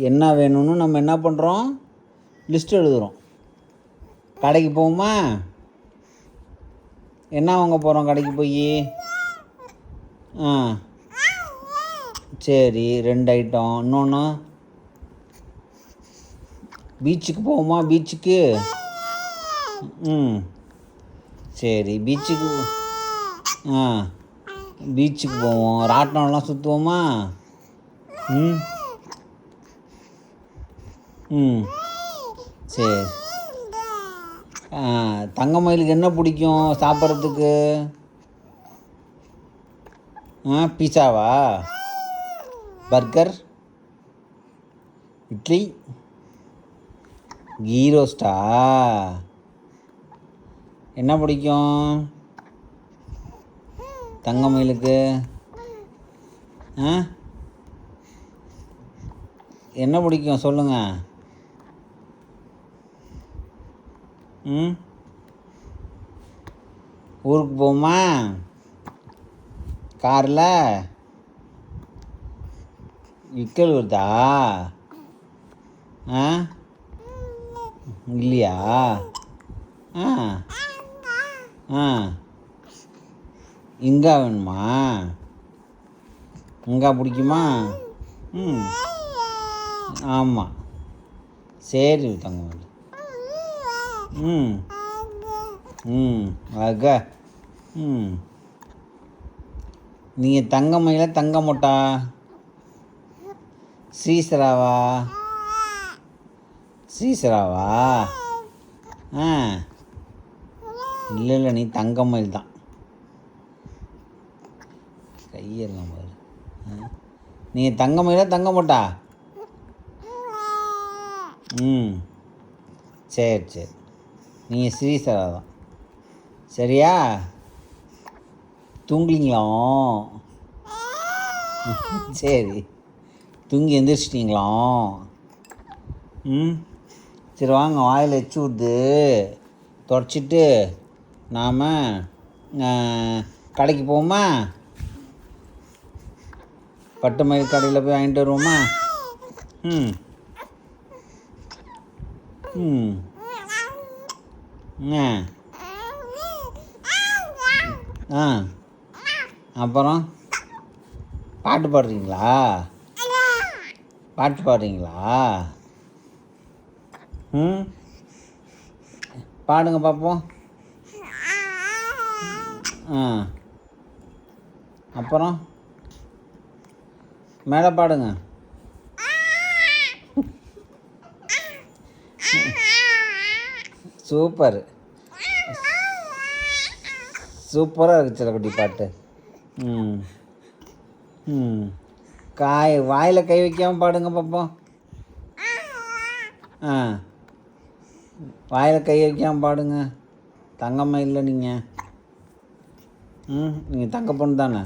என்ன வேணும்னு நம்ம என்ன பண்ணுறோம், லிஸ்ட் எழுதுகிறோம். கடைக்கு போவோமா? என்ன வாங்க போகிறோம் கடைக்கு போய்? சரி, 2 ஐட்டம். இன்னொன்று பீச்சுக்கு போவோமா? பீச்சுக்கு சரி, பீச்சுக்கு பீச்சுக்கு போவோம். ராட்டினம்லாம் சுற்றுவோமா? சரி. தங்கமயிலுக்கு என்ன பிடிக்கும் சாப்பிட்றதுக்கு? பீஸாவா, பர்கர், இட்லி, கீ ரோஸ்டா? என்ன பிடிக்கும் தங்கமயிலுக்கு? என்ன பிடிக்கும் சொல்லுங்கள். ஊருக்கு போவோமா காரில்? விக்கல் வருதா? இல்லையா? இங்கா வேணுமா? இங்கா பிடிக்குமா? ஆமாம். சரி தங்கமயில். அக நீங்கள் தங்கமயில தங்க மொட்டா சீசராவா? சீசராவா? இல்லை, நீ தங்கமயில் தான். கையெல்லாம் பாரு. நீங்கள் தங்கமயில தங்க மொட்டா? சரி, நீங்கள் ஸ்ரீசரா தான். சரியா? தூங்குலீங்களா? சரி, தூங்கி எந்திரிச்சிட்டிங்களா? சரி வாங்க, வாயில் எச்சு விடுது, தொடச்சிட்டு நாம் கடைக்கு போவோமா? பட்டு மயில் கடையில் போய் வாங்கிட்டு வருவோமா? அப்புறம் பாட்டு பாடுறீங்களா? பாடுங்க பார்ப்போம். அப்புறம் மேலே பாடுங்க. சூப்பராக இருக்குது சிலக்குட்டி பாட்டு. வாயில் கை வைக்காமல் பாடுங்க பார்ப்போம். வாயில் கை வைக்காமல் பாடுங்க. தங்கம்மா இல்லை நீங்கள். நீங்கள் தங்க பொண்ணு தானே?